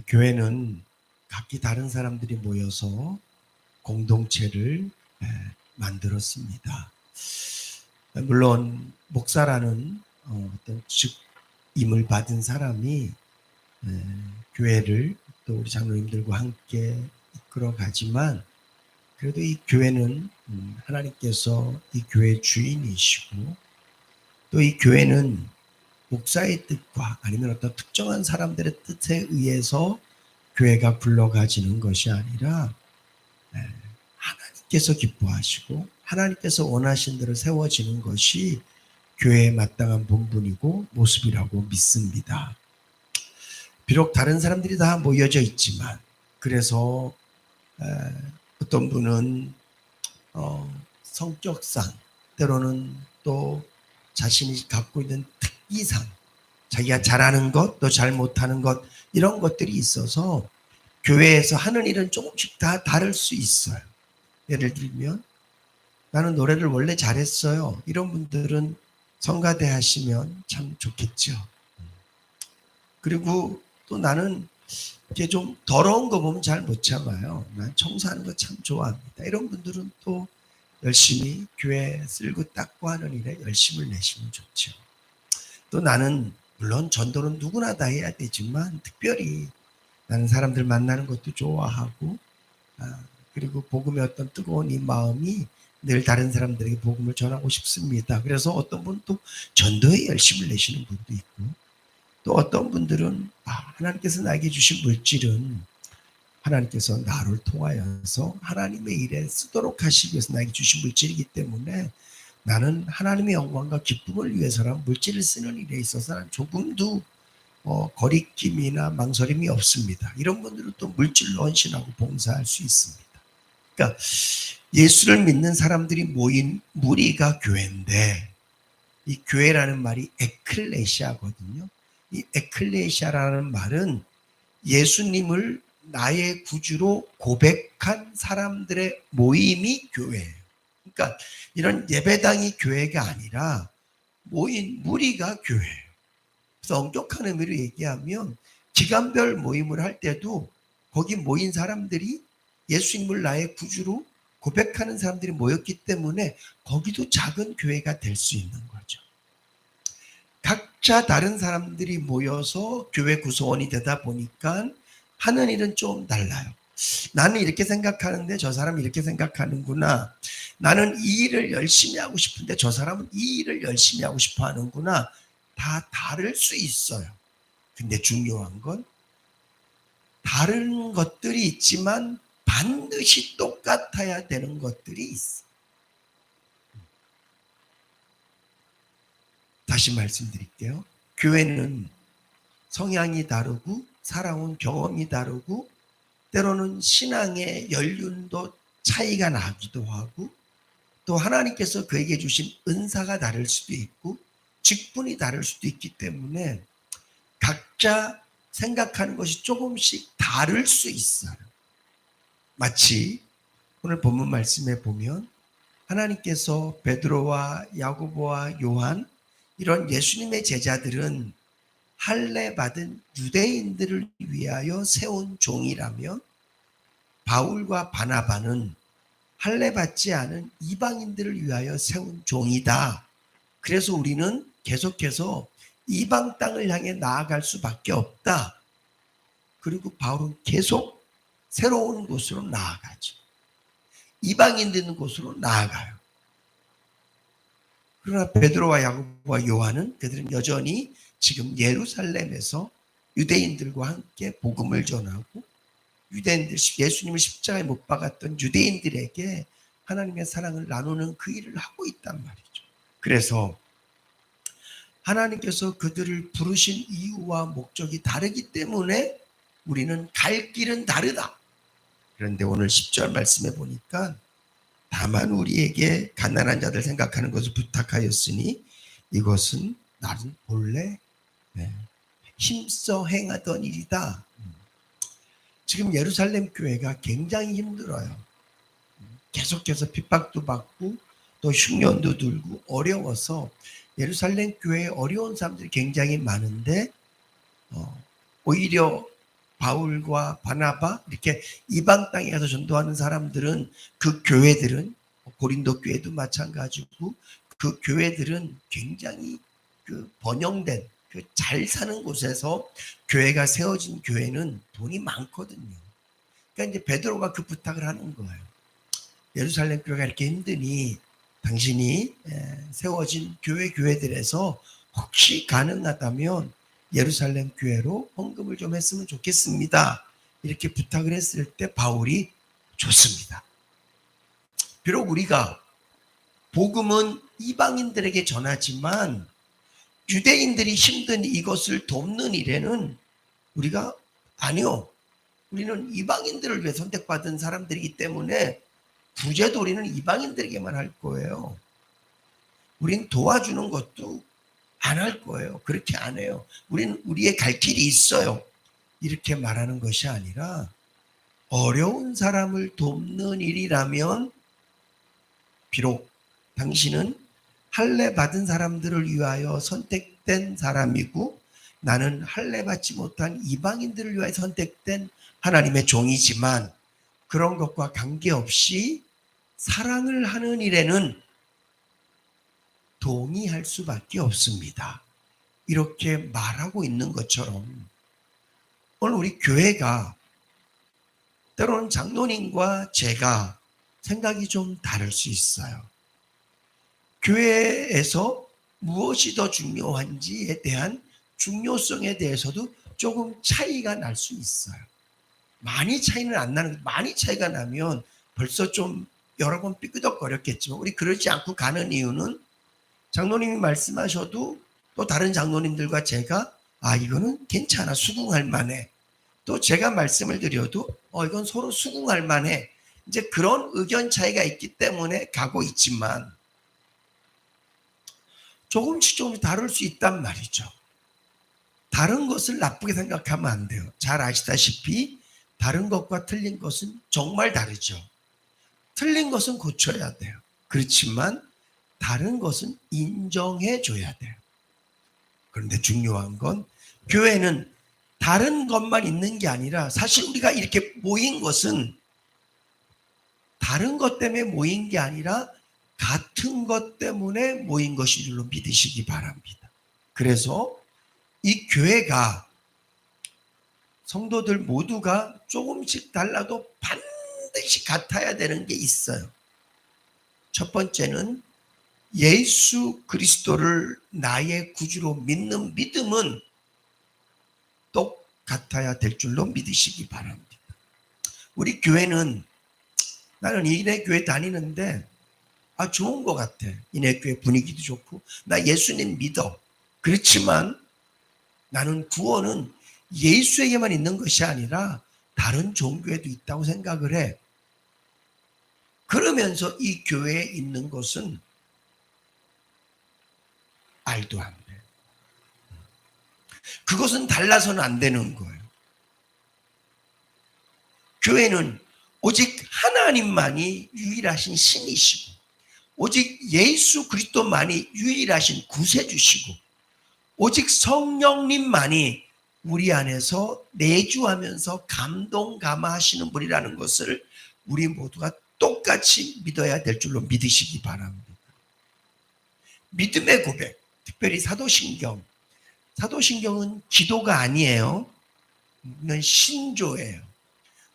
교회는 각기 다른 사람들이 모여서 공동체를 만들었습니다. 물론 목사라는 어떤 직임을 받은 사람이 교회를 또 우리 장로님들과 함께 이끌어 가지만, 그래도 이 교회는 하나님께서 이 교회의 주인이시고, 또 이 교회는 목사의 뜻과 아니면 어떤 특정한 사람들의 뜻에 의해서 교회가 굴러가지는 것이 아니라 하나님께서 기뻐하시고 하나님께서 원하신 대로 세워지는 것이 교회의 마땅한 본분이고 모습이라고 믿습니다. 비록 다른 사람들이 다 모여져 있지만, 그래서 어떤 분은 성격상, 때로는 또 자신이 갖고 있는 특기상, 자기가 잘하는 것, 또 잘 못하는 것, 이런 것들이 있어서 교회에서 하는 일은 조금씩 다 다를 수 있어요. 예를 들면 나는 노래를 원래 잘했어요. 이런 분들은 성가대 하시면 참 좋겠죠. 그리고 또 나는 이게 좀 더러운 거 보면 잘 못 참아요. 난 청소하는 거 참 좋아합니다. 이런 분들은 또 열심히 교회 쓸고 닦고 하는 일에 열심을 내시면 좋죠. 또 나는 물론 전도는 누구나 다 해야 되지만 특별히 나는 사람들 만나는 것도 좋아하고, 그리고 복음의 어떤 뜨거운 이 마음이 늘 다른 사람들에게 복음을 전하고 싶습니다. 그래서 어떤 분은 또 전도에 열심을 내시는 분도 있고, 또 어떤 분들은 하나님께서 나에게 주신 물질은 하나님께서 나를 통하여서 하나님의 일에 쓰도록 하시기 위해서 나에게 주신 물질이기 때문에 나는 하나님의 영광과 기쁨을 위해서라면 물질을 쓰는 일에 있어서는 조금도 거리낌이나 망설임이 없습니다. 이런 분들은 또 물질로 헌신하고 봉사할 수 있습니다. 그러니까 예수를 믿는 사람들이 모인 무리가 교회인데, 이 교회라는 말이 에클레시아거든요. 이 에클레시아라는 말은 예수님을 나의 구주로 고백한 사람들의 모임이 교회예요. 그러니까 이런 예배당이 교회가 아니라 모인 무리가 교회예요. 그래서 엄격한 의미로 얘기하면 기간별 모임을 할 때도 거기 모인 사람들이 예수님을 나의 구주로 고백하는 사람들이 모였기 때문에 거기도 작은 교회가 될 수 있는 거죠. 각자 다른 사람들이 모여서 교회 구성원이 되다 보니까 하는 일은 좀 달라요. 나는 이렇게 생각하는데 저 사람이 이렇게 생각하는구나. 나는 이 일을 열심히 하고 싶은데 저 사람은 이 일을 열심히 하고 싶어 하는구나. 다 다를 수 있어요. 근데 중요한 건 다른 것들이 있지만 반드시 똑같아야 되는 것들이 있어. 다시 말씀드릴게요. 교회는 성향이 다르고 살아온 경험이 다르고 때로는 신앙의 연륜도 차이가 나기도 하고, 또 하나님께서 그에게 주신 은사가 다를 수도 있고 직분이 다를 수도 있기 때문에 각자 생각하는 것이 조금씩 다를 수 있어요. 마치 오늘 본문 말씀에 보면 하나님께서 베드로와 야고보와 요한, 이런 예수님의 제자들은 할례 받은 유대인들을 위하여 세운 종이라면 바울과 바나바는 할례 받지 않은 이방인들을 위하여 세운 종이다. 그래서 우리는 계속해서 이방 땅을 향해 나아갈 수밖에 없다. 그리고 바울은 계속 새로운 곳으로 나아가죠. 이방인 있는 곳으로 나아가요. 그러나 베드로와 야고보와 요한은 그들은 여전히 지금 예루살렘에서 유대인들과 함께 복음을 전하고 유대인들, 예수님을 십자가에 못 박았던 유대인들에게 하나님의 사랑을 나누는 그 일을 하고 있단 말이죠. 그래서 하나님께서 그들을 부르신 이유와 목적이 다르기 때문에 우리는 갈 길은 다르다. 그런데 오늘 10절 말씀에 보니까 다만 우리에게 가난한 자들 생각하는 것을 부탁하였으니 이것은 나는 본래 힘써 행하던 일이다. 지금 예루살렘 교회가 굉장히 힘들어요. 계속해서 핍박도 받고 또 흉년도 들고 어려워서 예루살렘 교회에 어려운 사람들이 굉장히 많은데 오히려 바울과 바나바 이렇게 이방 땅에 가서 전도하는 사람들은 그 교회들은 고린도 교회도 마찬가지고 그 교회들은 굉장히 그 번영된 그 잘 사는 곳에서 교회가 세워진 교회는 돈이 많거든요. 그러니까 이제 베드로가 그 부탁을 하는 거예요. 예루살렘 교회가 이렇게 힘드니 당신이 세워진 교회들에서 혹시 가능하다면 예루살렘 교회로 헌금을 좀 했으면 좋겠습니다. 이렇게 부탁을 했을 때 바울이 좋습니다. 비록 우리가 복음은 이방인들에게 전하지만 유대인들이 힘든 이것을 돕는 일에는 우리가 아니요. 우리는 이방인들을 위해 선택받은 사람들이기 때문에 구제도 우리는 이방인들에게만 할 거예요. 우린 도와주는 것도 안 할 거예요. 그렇게 안 해요. 우리의 갈 길이 있어요. 이렇게 말하는 것이 아니라 어려운 사람을 돕는 일이라면 비록 당신은 할례 받은 사람들을 위하여 선택된 사람이고 나는 할례 받지 못한 이방인들을 위하여 선택된 하나님의 종이지만 그런 것과 관계없이 사랑을 하는 일에는 동의할 수밖에 없습니다. 이렇게 말하고 있는 것처럼 오늘 우리 교회가 때로는 장로님과 제가 생각이 좀 다를 수 있어요. 교회에서 무엇이 더 중요한지에 대한 중요성에 대해서도 조금 차이가 날 수 있어요. 많이 차이는 안 나는, 많이 차이가 나면 벌써 좀 여러 번 삐끄덕거렸겠지만 우리 그러지 않고 가는 이유는 장로님이 말씀하셔도 또 다른 장로님들과 제가 이거는 괜찮아 수긍할 만해. 또 제가 말씀을 드려도 이건 서로 수긍할 만해. 이제 그런 의견 차이가 있기 때문에 가고 있지만 조금씩 다를 수 있단 말이죠. 다른 것을 나쁘게 생각하면 안 돼요. 잘 아시다시피 다른 것과 틀린 것은 정말 다르죠. 틀린 것은 고쳐야 돼요. 그렇지만 다른 것은 인정해 줘야 돼요. 그런데 중요한 건 교회는 다른 것만 있는 게 아니라 사실 우리가 이렇게 모인 것은 다른 것 때문에 모인 게 아니라 같은 것 때문에 모인 것인 줄로 믿으시기 바랍니다. 그래서 이 교회가 성도들 모두가 조금씩 달라도 반드시 같아야 되는 게 있어요. 첫 번째는 예수 그리스도를 나의 구주로 믿는 믿음은 똑같아야 될 줄로 믿으시기 바랍니다. 우리 교회는 나는 이네 교회 다니는데 좋은 것 같아. 이네 교회 분위기도 좋고 나 예수님 믿어. 그렇지만 나는 구원은 예수에게만 있는 것이 아니라 다른 종교에도 있다고 생각을 해. 그러면서 이 교회에 있는 것은 말도 안 돼. 그것은 달라서는 안 되는 거예요. 교회는 오직 하나님만이 유일하신 신이시고 오직 예수 그리스도만이 유일하신 구세주시고 오직 성령님만이 우리 안에서 내주하면서 감동 감화하시는 분이라는 것을 우리 모두가 똑같이 믿어야 될 줄로 믿으시기 바랍니다. 믿음의 고백, 특별히 사도신경. 사도신경은 기도가 아니에요. 이건 신조예요.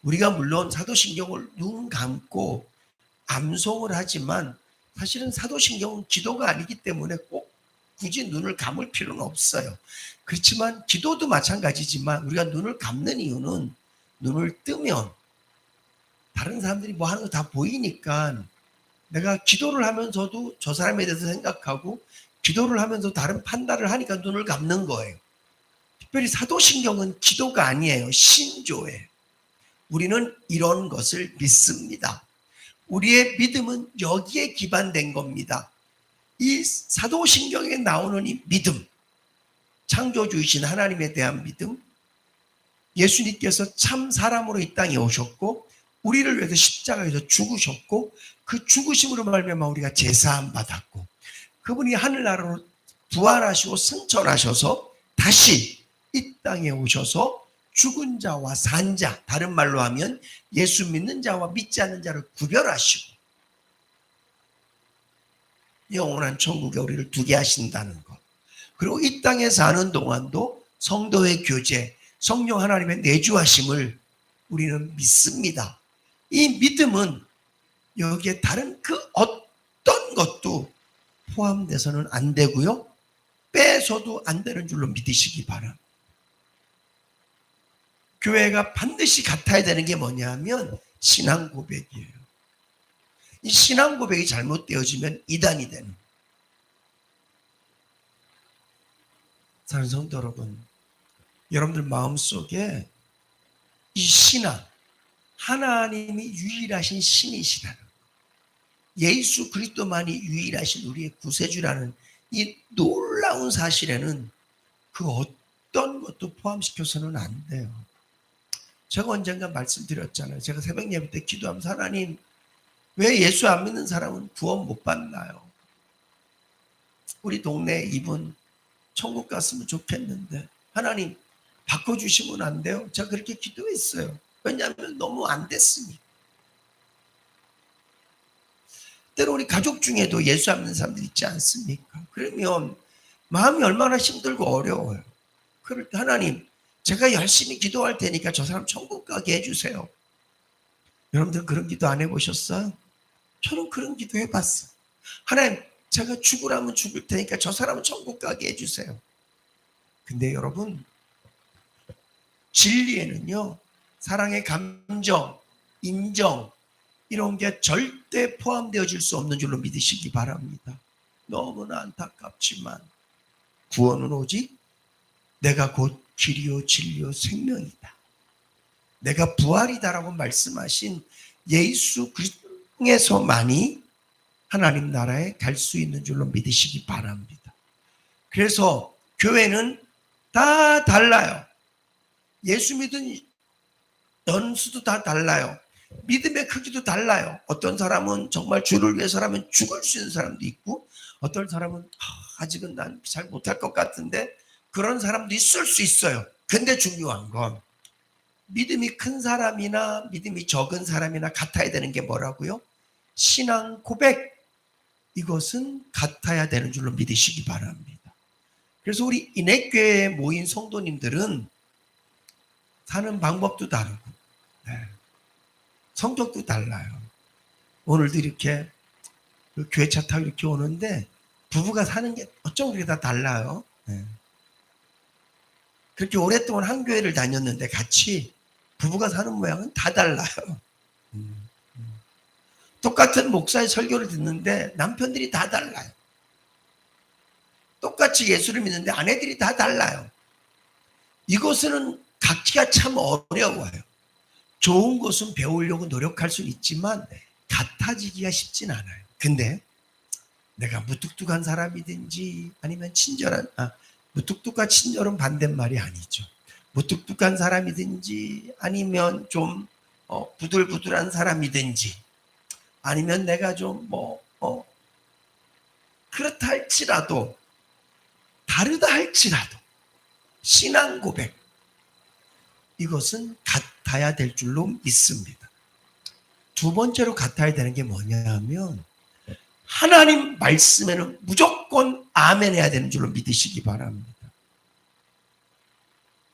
우리가 물론 사도신경을 눈 감고 암송을 하지만 사실은 사도신경은 기도가 아니기 때문에 꼭 굳이 눈을 감을 필요는 없어요. 그렇지만 기도도 마찬가지지만 우리가 눈을 감는 이유는 눈을 뜨면 다른 사람들이 뭐 하는 거 다 보이니까 내가 기도를 하면서도 저 사람에 대해서 생각하고 기도를 하면서 다른 판단을 하니까 눈을 감는 거예요. 특별히 사도신경은 기도가 아니에요. 신조예요. 우리는 이런 것을 믿습니다. 우리의 믿음은 여기에 기반된 겁니다. 이 사도신경에 나오는 이 믿음, 창조주이신 하나님에 대한 믿음, 예수님께서 참 사람으로 이 땅에 오셨고 우리를 위해서 십자가에서 죽으셨고 그 죽으심으로 말미암아 우리가 제사함 받았고 그분이 하늘나라로 부활하시고 승천하셔서 다시 이 땅에 오셔서 죽은 자와 산 자, 다른 말로 하면 예수 믿는 자와 믿지 않는 자를 구별하시고 영원한 천국에 우리를 두게 하신다는 것. 그리고 이 땅에 사는 동안도 성도의 교제, 성령 하나님의 내주하심을 우리는 믿습니다. 이 믿음은 여기에 다른 그 어떤 것도 포함돼서는 안 되고요. 빼서도 안 되는 줄로 믿으시기 바랍니다. 교회가 반드시 같아야 되는 게 뭐냐면 신앙 고백이에요. 이 신앙 고백이 잘못되어지면 이단이 되는 거예요. 사랑하는 성도 여러분, 여러분들 마음속에 이 신앙, 하나님이 유일하신 신이시라는 예수 그리스도만이 유일하신 우리의 구세주라는 이 놀라운 사실에는 그 어떤 것도 포함시켜서는 안 돼요. 제가 언젠가 말씀드렸잖아요. 제가 새벽 예배 때 기도하면서 하나님, 왜 예수 안 믿는 사람은 구원 못 받나요? 우리 동네 이분 천국 갔으면 좋겠는데 하나님 바꿔주시면 안 돼요? 제가 그렇게 기도했어요. 왜냐하면 너무 안 됐으니까. 때로 우리 가족 중에도 예수 안 믿는 사람들 있지 않습니까? 그러면 마음이 얼마나 힘들고 어려워요. 그럴 때 하나님, 제가 열심히 기도할 테니까 저 사람 천국 가게 해주세요. 여러분들 그런 기도 안 해보셨어요? 저는 그런 기도 해봤어요. 하나님, 제가 죽으라면 죽을 테니까 저 사람은 천국 가게 해주세요. 근데 여러분, 진리에는요, 사랑의 감정, 인정, 이런 게 절대 포함되어질 수 없는 줄로 믿으시기 바랍니다. 너무나 안타깝지만 구원은 오직 내가 곧 길이요 진리요 생명이다. 내가 부활이다라고 말씀하신 예수 그리스도에서만이 하나님 나라에 갈 수 있는 줄로 믿으시기 바랍니다. 그래서 교회는 다 달라요. 예수 믿은 연수도 다 달라요. 믿음의 크기도 달라요. 어떤 사람은 정말 주를 위해서라면 죽을 수 있는 사람도 있고, 어떤 사람은 아직은 난 잘 못할 것 같은데 그런 사람도 있을 수 있어요. 근데 중요한 건 믿음이 큰 사람이나 믿음이 적은 사람이나 같아야 되는 게 뭐라고요? 신앙 고백. 이것은 같아야 되는 줄로 믿으시기 바랍니다. 그래서 우리 인액교회에 모인 성도님들은 사는 방법도 다르고, 성격도 달라요. 오늘도 이렇게 교회 차 타고 이렇게 오는데 부부가 사는 게 어쩜 그렇게 다 달라요. 그렇게 오랫동안 한 교회를 다녔는데 같이 부부가 사는 모양은 다 달라요. 똑같은 목사의 설교를 듣는데 남편들이 다 달라요. 똑같이 예수를 믿는데 아내들이 다 달라요. 이것은 갖기가 참 어려워요. 좋은 것은 배우려고 노력할 수는 있지만 같아지기가 쉽진 않아요. 근데 내가 무뚝뚝한 사람이든지 아니면 무뚝뚝과 친절은 반대말이 아니죠. 무뚝뚝한 사람이든지 아니면 좀 부들부들한 사람이든지 아니면 내가 좀 그렇다 할지라도 다르다 할지라도 신앙 고백 이것은 같아야 될 줄로 믿습니다. 두 번째로 같아야 되는 게 뭐냐면 하나님 말씀에는 무조건 아멘 해야 되는 줄로 믿으시기 바랍니다.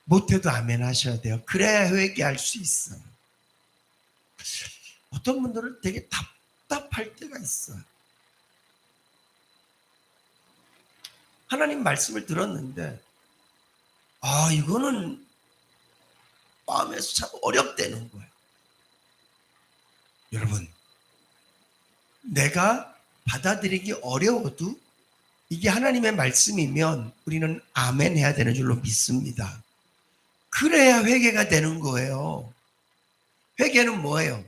못해도 아멘 하셔야 돼요. 그래야 회개할 수 있어요. 어떤 분들은 되게 답답할 때가 있어요. 하나님 말씀을 들었는데 이거는 마음에서 참 어렵다는 거예요. 여러분, 내가 받아들이기 어려워도 이게 하나님의 말씀이면 우리는 아멘 해야 되는 줄로 믿습니다. 그래야 회개가 되는 거예요. 회개는 뭐예요?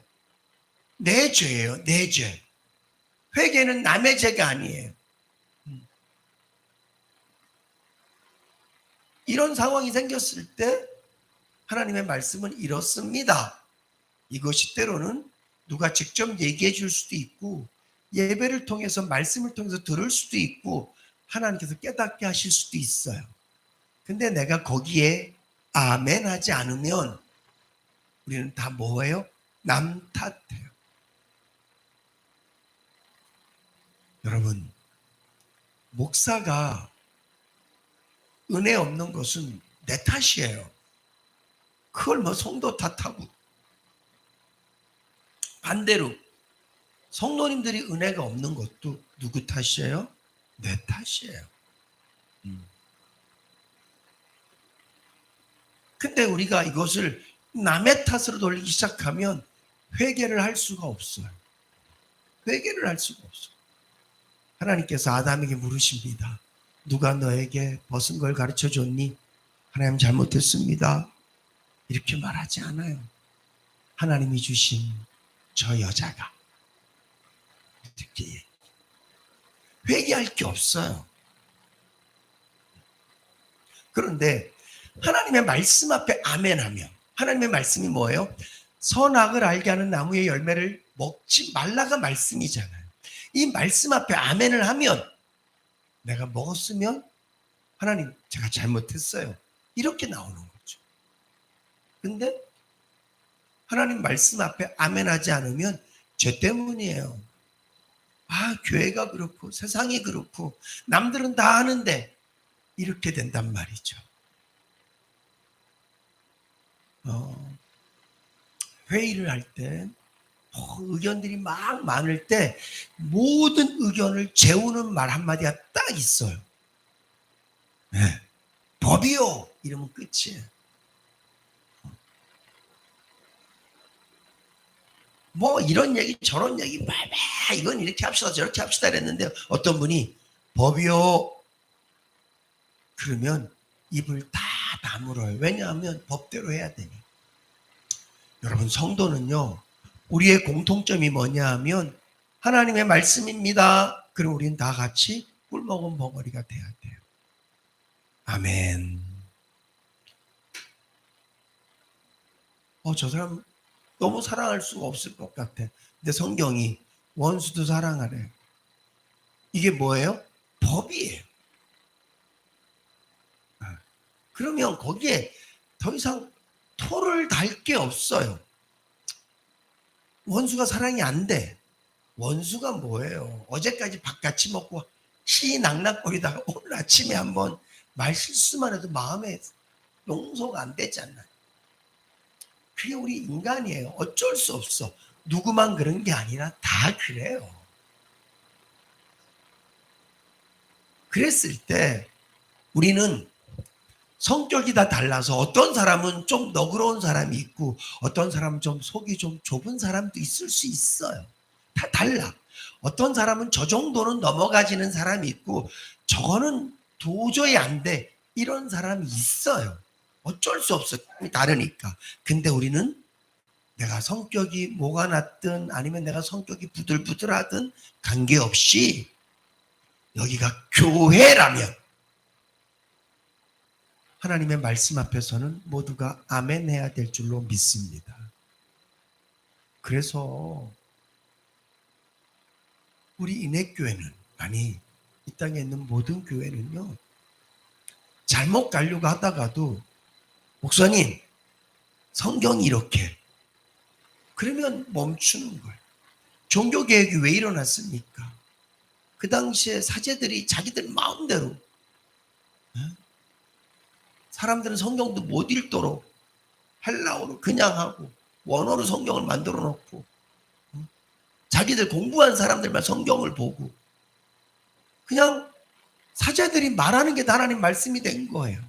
내 죄예요. 내 죄. 회개는 남의 죄가 아니에요. 이런 상황이 생겼을 때 하나님의 말씀은 이렇습니다. 이것이 때로는 누가 직접 얘기해 줄 수도 있고 예배를 통해서 말씀을 통해서 들을 수도 있고 하나님께서 깨닫게 하실 수도 있어요. 근데 내가 거기에 아멘 하지 않으면 우리는 다 뭐예요? 남 탓해요. 여러분, 목사가 은혜 없는 것은 내 탓이에요. 그걸 뭐 성도 탓하고. 반대로 성도님들이 은혜가 없는 것도 누구 탓이에요? 내 탓이에요. 근데 우리가 이것을 남의 탓으로 돌리기 시작하면 회개를 할 수가 없어요. 회개를 할 수가 없어요. 하나님께서 아담에게 물으십니다. 누가 너에게 벗은 걸 가르쳐 줬니? 하나님 잘못했습니다. 이렇게 말하지 않아요. 하나님이 주신 저 여자가 이렇게 회개할 게 없어요. 그런데 하나님의 말씀 앞에 아멘하면, 하나님의 말씀이 뭐예요? 선악을 알게 하는 나무의 열매를 먹지 말라가 말씀이잖아요. 이 말씀 앞에 아멘을 하면, 내가 먹었으면 하나님 제가 잘못했어요, 이렇게 나오는 거죠. 근데 하나님 말씀 앞에 아멘하지 않으면 죄 때문이에요. 아, 교회가 그렇고 세상이 그렇고 남들은 다 하는데, 이렇게 된단 말이죠. 회의를 할 때 의견들이 막 많을 때 모든 의견을 재우는 말 한마디가 딱 있어요. 네. 법이요! 이러면 끝이에요. 뭐 이런 얘기 저런 얘기 이건 이렇게 합시다 저렇게 합시다 이랬는데, 어떤 분이 법이요! 그러면 입을 다 다물어요. 왜냐하면 법대로 해야 되니. 여러분, 성도는요, 우리의 공통점이 뭐냐 하면 하나님의 말씀입니다. 그럼 우리는 다 같이 꿀먹은 벙어리가 돼야 돼요. 아멘. 저 사람 너무 사랑할 수가 없을 것 같아. 근데 성경이 원수도 사랑하래. 이게 뭐예요? 법이에요. 그러면 거기에 더 이상 토를 달 게 없어요. 원수가 사랑이 안 돼. 원수가 뭐예요? 어제까지 밥같이 먹고 희낙낙거리다가 오늘 아침에 한번 말 실수만 해도 마음에 용서가 안 되잖아요. 그게 우리 인간이에요. 어쩔 수 없어. 누구만 그런 게 아니라 다 그래요. 그랬을 때 우리는 성격이 다 달라서, 어떤 사람은 좀 너그러운 사람이 있고 어떤 사람은 좀 속이 좀 좁은 사람도 있을 수 있어요. 다 달라. 어떤 사람은 저 정도는 넘어가지는 사람이 있고 저거는 도저히 안 돼, 이런 사람이 있어요. 어쩔 수 없어. 다르니까. 근데 우리는 내가 성격이 뭐가 났든 아니면 내가 성격이 부들부들하든 관계없이 여기가 교회라면 하나님의 말씀 앞에서는 모두가 아멘 해야 될 줄로 믿습니다. 그래서 우리 인해교회는, 아니 이 땅에 있는 모든 교회는요, 잘못 가려고 하다가도 목사님 성경이 이렇게, 그러면 멈추는 거예요. 종교개혁이 왜 일어났습니까? 그 당시에 사제들이 자기들 마음대로, 사람들은 성경도 못 읽도록 헬라어로 그냥 하고 원어로 성경을 만들어 놓고, 자기들 공부한 사람들만 성경을 보고, 그냥 사제들이 말하는 게 하나님 말씀이 된 거예요.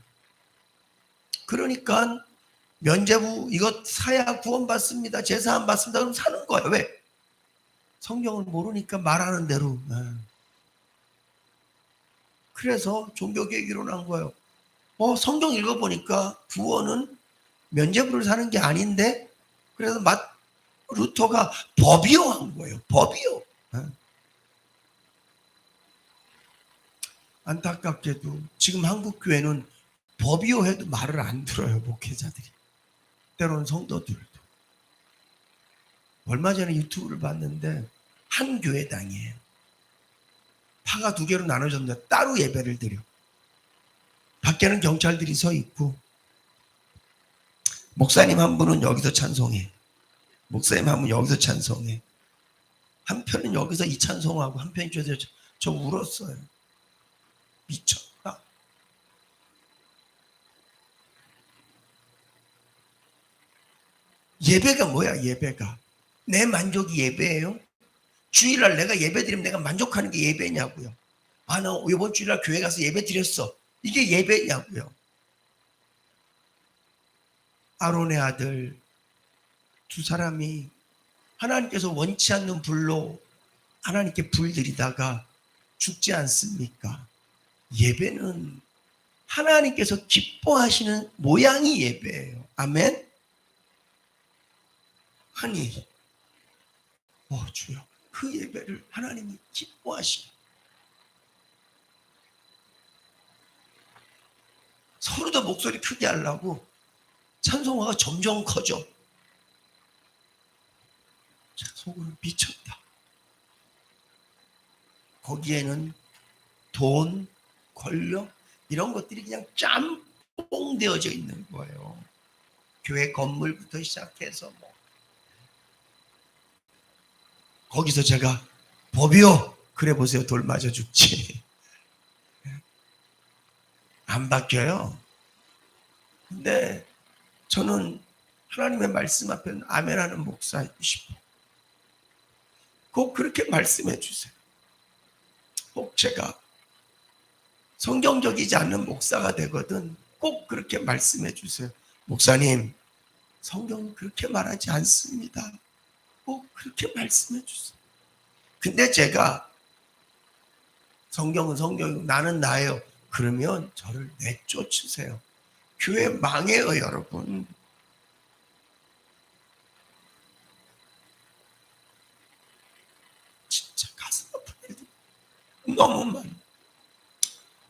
그러니까 면죄부 이것 사야 구원받습니다, 제사 안 받습니다, 그럼 사는 거예요. 왜? 성경을 모르니까 말하는 대로. 그래서 종교개혁이 일어난 거예요. 성경 읽어보니까 구원은 면죄부를 사는 게 아닌데, 그래서 루터가 법이요 한 거예요. 법이요. 안타깝게도 지금 한국 교회는 법이요 해도 말을 안 들어요, 목회자들이. 때로는 성도들도. 얼마 전에 유튜브를 봤는데 한 교회당이에요. 파가 2개로 나눠졌는데 따로 예배를 드려. 밖에는 경찰들이 서 있고 목사님 한 분은 여기서 찬송해. 목사님 한 분 여기서 찬송해. 한 편은 여기서 이 찬송하고 한 편이 저 울었어요. 미쳤다. 예배가 뭐야, 예배가? 내 만족이 예배예요? 주일날 내가 예배 드리면 내가 만족하는 게 예배냐고요. 아, 나 이번 주일날 교회 가서 예배 드렸어. 이게 예배냐고요. 아론의 아들 두 사람이 하나님께서 원치 않는 불로 하나님께 불들이다가 죽지 않습니까? 예배는 하나님께서 기뻐하시는 모양이 예배예요. 아멘? 아니, 주여, 그 예배를 하나님이 기뻐하시는, 서로 다 목소리 크게 하려고 찬송화가 점점 커져. 속으로 미쳤다. 거기에는 돈, 권력 이런 것들이 그냥 짬뽕 되어져 있는 거예요. 교회 건물부터 시작해서 거기서 제가 법이요, 그래 보세요, 돌 맞아 죽지. 안 바뀌어요. 근데 저는 하나님의 말씀 앞에는 아멘하는 목사이고 싶어. 꼭 그렇게 말씀해 주세요. 꼭 제가 성경적이지 않는 목사가 되거든 꼭 그렇게 말씀해 주세요. 목사님, 성경은 그렇게 말하지 않습니다. 꼭 그렇게 말씀해 주세요. 근데 제가 성경은 성경이고 나는 나예요. 그러면 저를 내쫓으세요. 교회 망해요, 여러분. 진짜 가슴 아프게 너무 많아.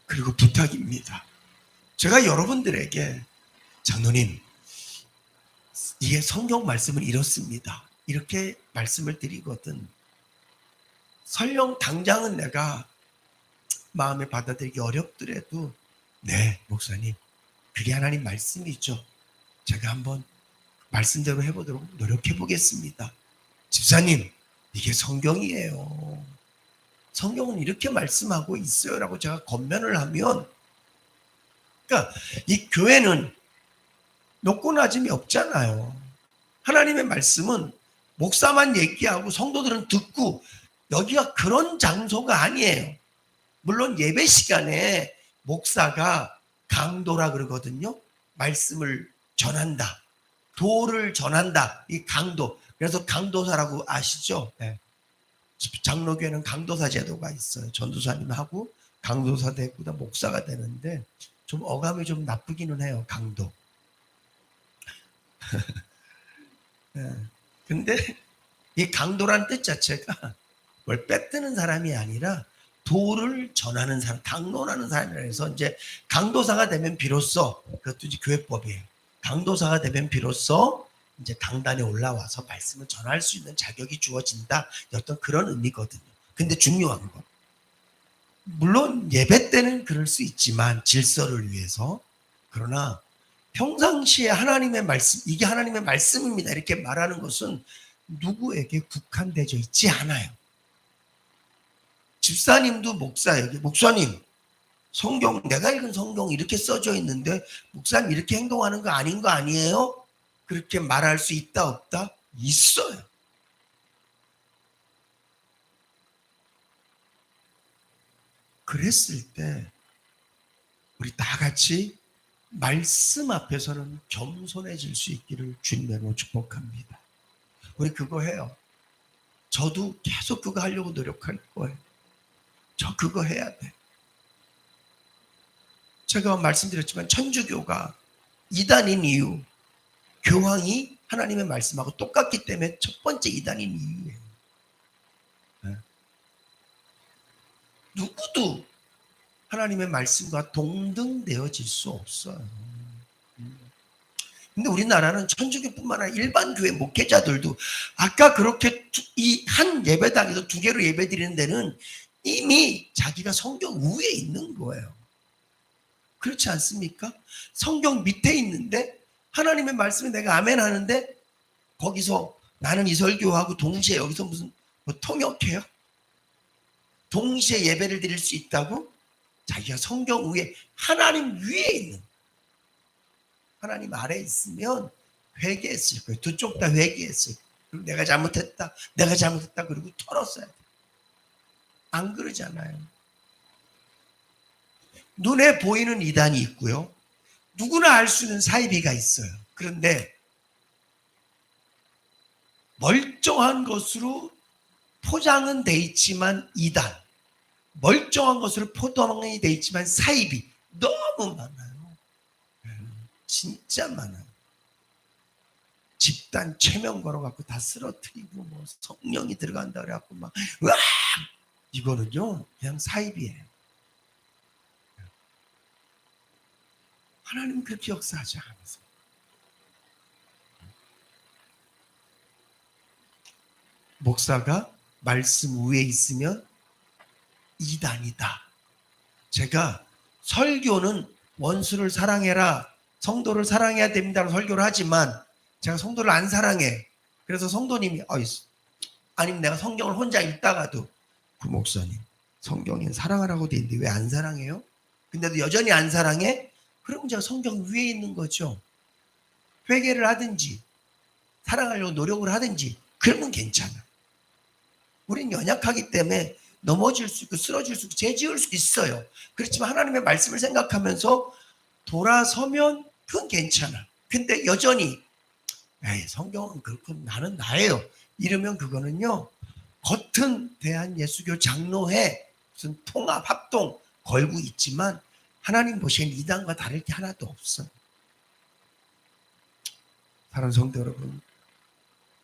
그리고 부탁입니다. 제가 여러분들에게 장로님, 이게 성경 말씀은 이렇습니다. 이렇게 말씀을 드리거든. 설령 당장은 내가 마음에 받아들이기 어렵더라도 네, 목사님, 그게 하나님 말씀이죠. 제가 한번 말씀대로 해보도록 노력해 보겠습니다. 집사님, 이게 성경이에요. 성경은 이렇게 말씀하고 있어요 라고 제가 권면을 하면, 그러니까 이 교회는 높고 낮음이 없잖아요. 하나님의 말씀은 목사만 얘기하고 성도들은 듣고, 여기가 그런 장소가 아니에요. 물론 예배 시간에 목사가 강도라 그러거든요. 말씀을 전한다, 도를 전한다, 이 강도. 그래서 강도사라고 아시죠? 네. 장로교회는 강도사 제도가 있어요. 전도사님하고 강도사 되고 목사가 되는데 좀 어감이 좀 나쁘기는 해요. 강도. 네. 근데 이 강도란 뜻 자체가 뭘 빼뜨는 사람이 아니라 도를 전하는 사람, 강론하는 사람이라 해서 이제 강도사가 되면 비로소, 그것도 이제 교회법이에요. 강도사가 되면 비로소 이제 강단에 올라와서 말씀을 전할 수 있는 자격이 주어진다. 어떤 그런 의미거든요. 근데 중요한 건, 물론 예배 때는 그럴 수 있지만 질서를 위해서, 그러나 평상시에 하나님의 말씀, 이게 하나님의 말씀입니다, 이렇게 말하는 것은 누구에게 국한되어 있지 않아요. 집사님도 목사에게, 목사님, 성경, 내가 읽은 성경 이렇게 써져 있는데 목사님 이렇게 행동하는 거 아닌 거 아니에요? 그렇게 말할 수 있다 없다? 있어요. 그랬을 때 우리 다 같이 말씀 앞에서는 겸손해질 수 있기를 주님으로 축복합니다. 우리 그거 해요. 저도 계속 그거 하려고 노력할 거예요. 저 그거 해야 돼. 제가 말씀드렸지만 천주교가 이단인 이유, 교황이 하나님의 말씀하고 똑같기 때문에 첫 번째 이단인 이유예요. 네. 누구도 하나님의 말씀과 동등되어질 수 없어요. 근데 우리나라는 천주교뿐만 아니라 일반 교회 목회자들도 아까 그렇게 이 한 예배당에서 두 개로 예배 드리는 데는 이미 자기가 성경 위에 있는 거예요. 그렇지 않습니까? 성경 밑에 있는데 하나님의 말씀에 내가 아멘 하는데 거기서 나는 이 설교하고 동시에 여기서 무슨 뭐 통역해요? 동시에 예배를 드릴 수 있다고? 자기가 성경 위에 하나님 위에 있는 하나님 아래에 있으면 회개했을 거예요. 두 쪽 다 회개했을 거예요. 그리고 내가 잘못했다 그리고 털었어야 돼요. 안 그러잖아요. 눈에 보이는 이단이 있고요. 누구나 알 수 있는 사이비가 있어요. 그런데 멀쩡한 것으로 포장은 돼 있지만 이단, 멀쩡한 것으로 포장이 돼 있지만 사이비 너무 많아요. 진짜 많아요. 집단 최면 걸어갖고 다 쓰러뜨리고 뭐 성령이 들어간다 그래갖고 막 으악! 이거는요 그냥 사이비예요. 하나님은 그렇게 역사하지 않으세요. 목사가 말씀 위에 있으면 이단이다. 제가 설교는 원수를 사랑해라, 성도를 사랑해야 됩니다라고 설교를 하지만 제가 성도를 안 사랑해. 그래서 성도님이 아니면 내가 성경을 혼자 읽다가도 그 목사님 성경에 사랑하라고 돼 있는데 왜 안 사랑해요? 근데도 여전히 안 사랑해? 그럼 제가 성경 위에 있는 거죠. 회개를 하든지 사랑하려고 노력을 하든지 그러면 괜찮아. 우린 연약하기 때문에 넘어질 수 있고 쓰러질 수 있고 죄 지을 수 있어요. 그렇지만 하나님의 말씀을 생각하면서 돌아서면 그건 괜찮아. 근데 여전히 성경은 그렇고 나는 나예요. 이러면 그거는요. 겉은 대한예수교 장로회 무슨 통합 합동 걸고 있지만 하나님 보시기엔 이단과 다를 게 하나도 없어요. 사랑하는 성도 여러분,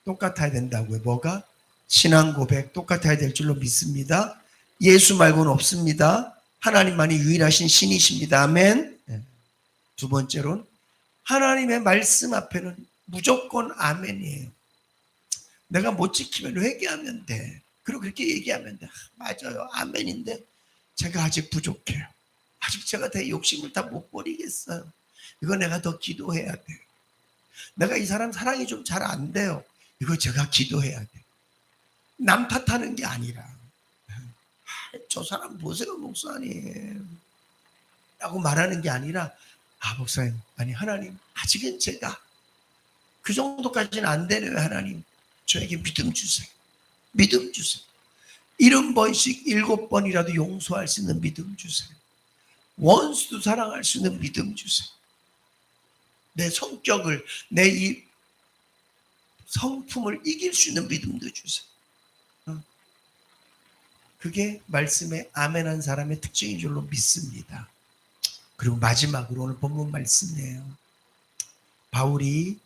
똑같아야 된다고요. 뭐가? 신앙 고백 똑같아야 될 줄로 믿습니다. 예수 말고는 없습니다. 하나님만이 유일하신 신이십니다. 아멘. 두 번째로는 하나님의 말씀 앞에는 무조건 아멘이에요. 내가 못 지키면 회개하면 돼. 그리고 그렇게 얘기하면 돼. 맞아요. 아멘인데 제가 아직 부족해요. 아직 제가 내 욕심을 다 못 버리겠어요. 이거 내가 더 기도해야 돼요. 내가 이 사람 사랑이 좀 잘 안 돼요. 이거 제가 기도해야 돼요. 남 탓하는 게 아니라 저 사람 보세요 목사님 라고 말하는 게 아니라 목사님 아니 하나님 아직은 제가 그 정도까지는 안 되네요. 하나님 저에게 믿음 주세요. 믿음 주세요. 70번씩 7번이라도 용서할 수 있는 믿음 주세요. 원수도 사랑할 수 있는 믿음 주세요. 내 성격을 내 이 성품을 이길 수 있는 믿음도 주세요. 그게 말씀에 아멘한 사람의 특징인 줄로 믿습니다. 그리고 마지막으로 오늘 본문 말씀이에요. 바울이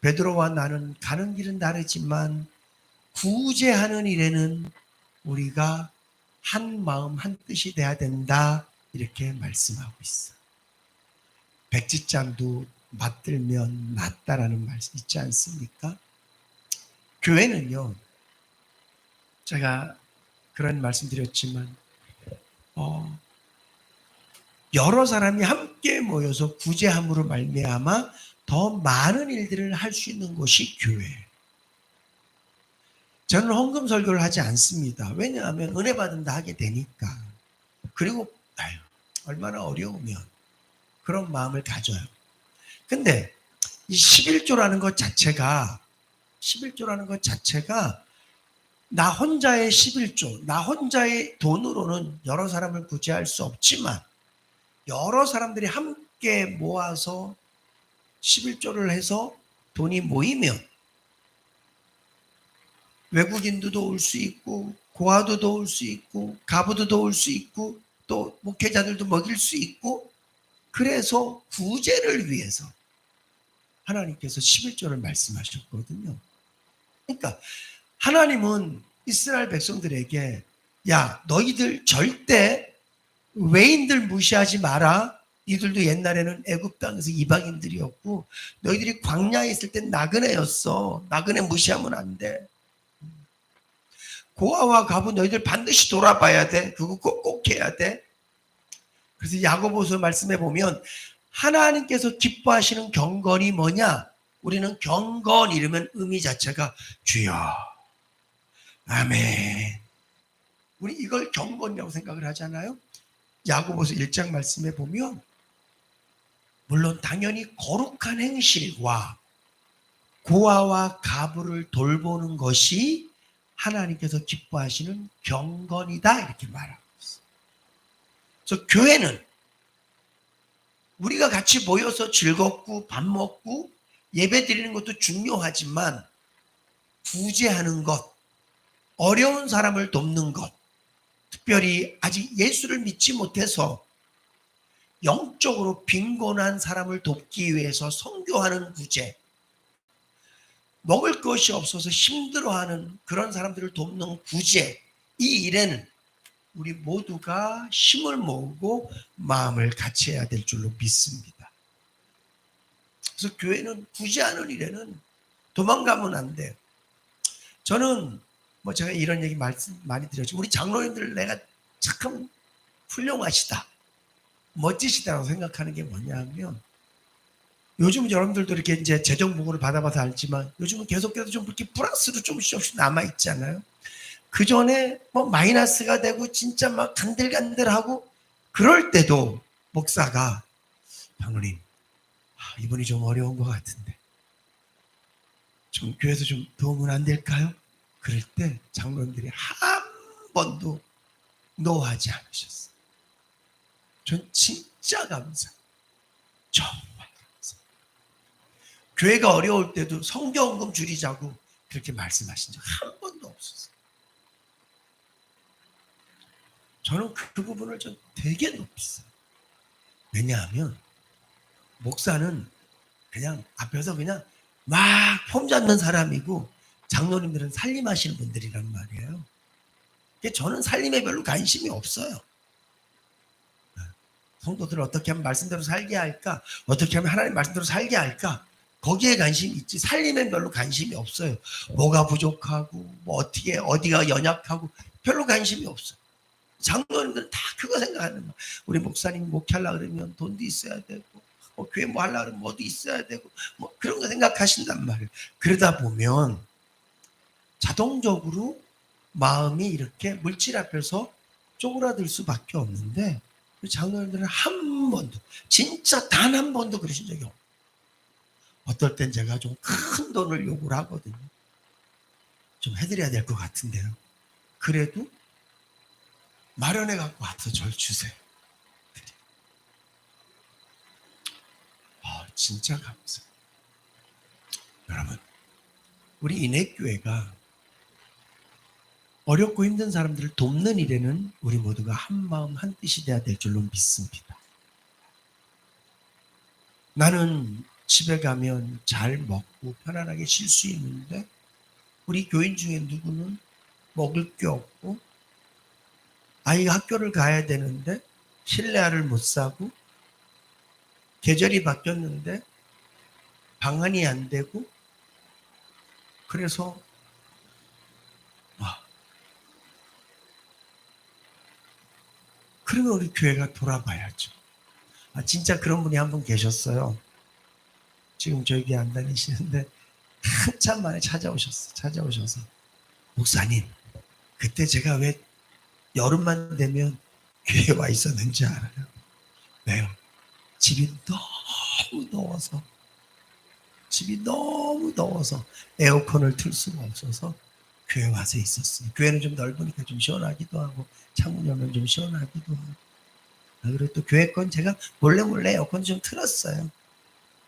베드로와 나는 가는 길은 다르지만 구제하는 일에는 우리가 한 마음 한 뜻이 돼야 된다 이렇게 말씀하고 있어요. 백지장도 맞들면 낫다라는 말씀 있지 않습니까? 교회는요. 제가 그런 말씀 드렸지만 여러 사람이 함께 모여서 구제함으로 말미암아 더 많은 일들을 할 수 있는 곳이 교회예요. 저는 헌금 설교를 하지 않습니다. 왜냐하면 은혜 받은다 하게 되니까. 그리고 얼마나 어려우면 그런 마음을 가져요. 근데 이 11조라는 것 자체가 나 혼자의 11조, 나 혼자의 돈으로는 여러 사람을 구제할 수 없지만 여러 사람들이 함께 모아서 11조를 해서 돈이 모이면 외국인도 도울 수 있고 고아도 도울 수 있고 가부도 도울 수 있고 또 목회자들도 먹일 수 있고 그래서 구제를 위해서 하나님께서 11조를 말씀하셨거든요. 그러니까 하나님은 이스라엘 백성들에게 야 너희들 절대 외인들 무시하지 마라. 이들도 옛날에는 애굽 땅에서 이방인들이었고 너희들이 광야에 있을 땐 나그네였어. 나그네 무시하면 안 돼. 고아와 가부 너희들 반드시 돌아봐야 돼. 그거 꼭 해야 돼. 그래서 야고보서 말씀해 보면 하나님께서 기뻐하시는 경건이 뭐냐? 우리는 경건 이러면 의미 자체가 주여, 아멘. 우리 이걸 경건이라고 생각을 하잖아요. 야고보서 1장 말씀에 보면 물론 당연히 거룩한 행실과 고아와 가부를 돌보는 것이 하나님께서 기뻐하시는 경건이다 이렇게 말하고 있어요. 그래서 교회는 우리가 같이 모여서 즐겁고 밥 먹고 예배 드리는 것도 중요하지만 구제하는 것, 어려운 사람을 돕는 것, 특별히 아직 예수를 믿지 못해서 영적으로 빈곤한 사람을 돕기 위해서 선교하는 구제, 먹을 것이 없어서 힘들어하는 그런 사람들을 돕는 구제, 이 일에는 우리 모두가 힘을 모으고 마음을 같이 해야 될 줄로 믿습니다. 그래서 교회는 구제하는 일에는 도망가면 안 돼요. 저는 제가 이런 얘기 말씀 많이 드렸죠. 우리 장로님들 내가 참 훌륭하시다, 멋지시다고 생각하는 게 뭐냐면, 요즘 여러분들도 이렇게 이제 재정 부분을 받아봐서 알지만 요즘은 계속해서 좀 이렇게 플러스로 조금씩 남아 있잖아요. 그 전에 마이너스가 되고 진짜 막 간들간들하고 그럴 때도 목사가 장로님, 이분이 좀 어려운 것 같은데 좀 교회에서 좀 도움은 안 될까요? 그럴 때 장로님들이 한 번도 노하지 않으셨어요. 전 진짜 감사해요. 정말 감사해요. 교회가 어려울 때도 성경금 줄이자고 그렇게 말씀하신 적 한 번도 없었어요. 저는 그 부분을 좀 되게 높였어요. 왜냐하면 목사는 그냥 앞에서 그냥 막 폼 잡는 사람이고 장로님들은 살림하시는 분들이란 말이에요. 저는 살림에 별로 관심이 없어요. 성도들을 어떻게 하면 말씀대로 살게 할까? 어떻게 하면 하나님 말씀대로 살게 할까? 거기에 관심이 있지 살림엔 별로 관심이 없어요. 뭐가 부족하고 어떻게 어디가 연약하고 별로 관심이 없어요. 장로님들은 다 그거 생각하는 거예요. 우리 목사님 목회하려고 그러면 돈도 있어야 되고 교회 뭐 하려고 그러면 뭐도 있어야 되고 그런 거 생각하신단 말이에요. 그러다 보면 자동적으로 마음이 이렇게 물질 앞에서 쪼그라들 수밖에 없는데 장로님들은 한 번도, 진짜 단 한 번도 그러신 적이 없어요. 어떨 땐 제가 좀 큰 돈을 요구를 하거든요. 좀 해드려야 될 것 같은데요. 그래도 마련해 갖고 와서 절 주세요. 진짜 감사해요. 여러분, 우리 인해교회가 어렵고 힘든 사람들을 돕는 일에는 우리 모두가 한 마음 한 뜻이 돼야 될 줄로 믿습니다. 나는 집에 가면 잘 먹고 편안하게 쉴 수 있는데 우리 교인 중에 누구는 먹을 게 없고 아이가 학교를 가야 되는데 실내화를 못 사고 계절이 바뀌었는데 방한이 안 되고 그래서 그러면 우리 교회가 돌아봐야죠. 진짜 그런 분이 한 분 계셨어요. 지금 저희 교회 안 다니시는데 한참 만에 찾아오셔서 목사님, 그때 제가 왜 여름만 되면 교회에 와 있었는지 알아요? 왜요? 집이 너무 더워서 에어컨을 틀 수가 없어서 교회 와서 있었어요. 교회는 좀 넓으니까 좀 시원하기도 하고 창문 열면 좀 시원하기도 하고. 그리고 또 교회 건 제가 몰래 에어컨 좀 틀었어요.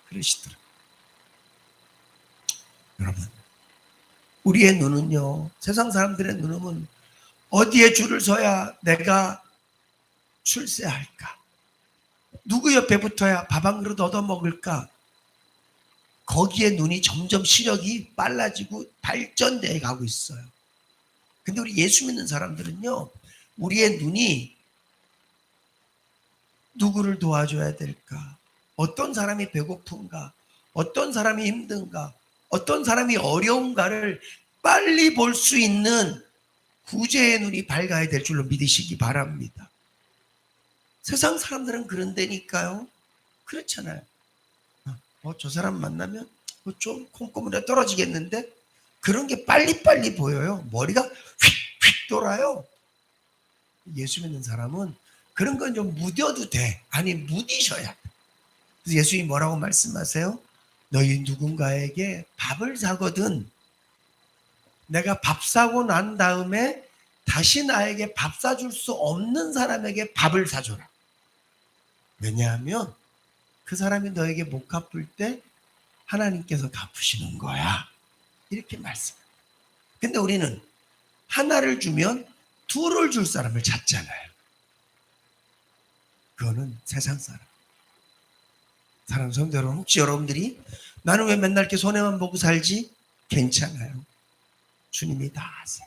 그러시더라고요. 여러분, 우리의 눈은요, 세상 사람들의 눈은 어디에 줄을 서야 내가 출세할까? 누구 옆에 붙어야 밥 한 그릇 얻어 먹을까? 거기에 눈이 점점 시력이 빨라지고 발전돼 가고 있어요. 근데 우리 예수 믿는 사람들은요, 우리의 눈이 누구를 도와줘야 될까? 어떤 사람이 배고픈가? 어떤 사람이 힘든가? 어떤 사람이 어려운가를 빨리 볼 수 있는 구제의 눈이 밝아야 될 줄로 믿으시기 바랍니다. 세상 사람들은 그런다니까요. 그렇잖아요. 저 사람 만나면 좀 콩고물에 떨어지겠는데 그런 게 빨리빨리 보여요. 머리가 휙휙 돌아요. 예수 믿는 사람은 그런 건 좀 무뎌도 돼. 아니 무디셔야 돼. 그래서 예수님이 뭐라고 말씀하세요? 너희 누군가에게 밥을 사거든 내가 밥 사고 난 다음에 다시 나에게 밥 사줄 수 없는 사람에게 밥을 사줘라. 왜냐하면 그 사람이 너에게 못 갚을 때 하나님께서 갚으시는 거야. 이렇게 말씀해요. 근데 우리는 하나를 주면 둘을 줄 사람을 찾잖아요. 그거는 세상 사람. 사랑하는 성도 여러분, 혹시 여러분들이 나는 왜 맨날 이렇게 손해만 보고 살지? 괜찮아요. 주님이 다 아세요.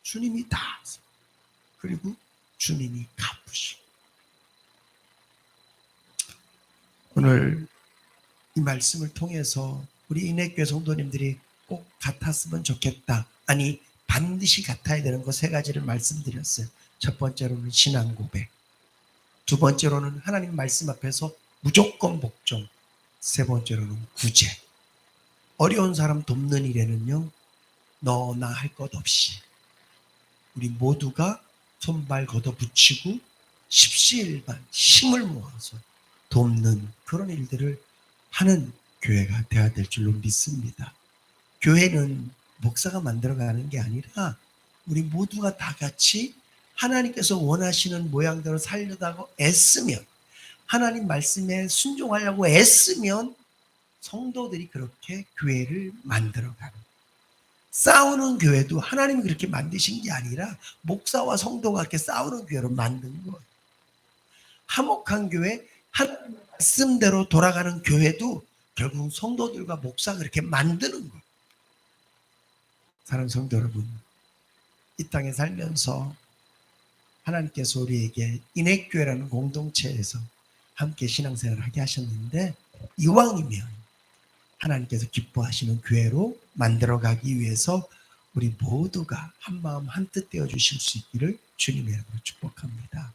주님이 다 아세요. 그리고 주님이 갚으시고. 오늘 이 말씀을 통해서 우리 인해교회 성도님들이 꼭 같았으면 좋겠다. 아니 반드시 같아야 되는 거 세 가지를 말씀드렸어요. 첫 번째로는 신앙 고백. 두 번째로는 하나님 말씀 앞에서 무조건 복종. 세 번째로는 구제. 어려운 사람 돕는 일에는요. 너 나 할 것 없이 우리 모두가 손발 걷어붙이고 십시일반 힘을 모아서 돕는 그런 일들을 하는 교회가 되어야 될 줄로 믿습니다. 교회는 목사가 만들어가는 게 아니라 우리 모두가 다 같이 하나님께서 원하시는 모양대로 살려다가 애쓰면 하나님 말씀에 순종하려고 애쓰면 성도들이 그렇게 교회를 만들어가는 싸우는 교회도 하나님이 그렇게 만드신 게 아니라 목사와 성도가 이렇게 싸우는 교회로 만든 거예요. 화목한 교회, 하나님 말씀대로 돌아가는 교회도 결국 성도들과 목사가 그렇게 만드는 거예요. 사랑하는 성도 여러분, 이 땅에 살면서 하나님께서 우리에게 인해교회라는 공동체에서 함께 신앙생활을 하게 하셨는데 이왕이면 하나님께서 기뻐하시는 교회로 만들어가기 위해서 우리 모두가 한마음 한뜻 되어 주실 수 있기를 주님의 이름으로 축복합니다.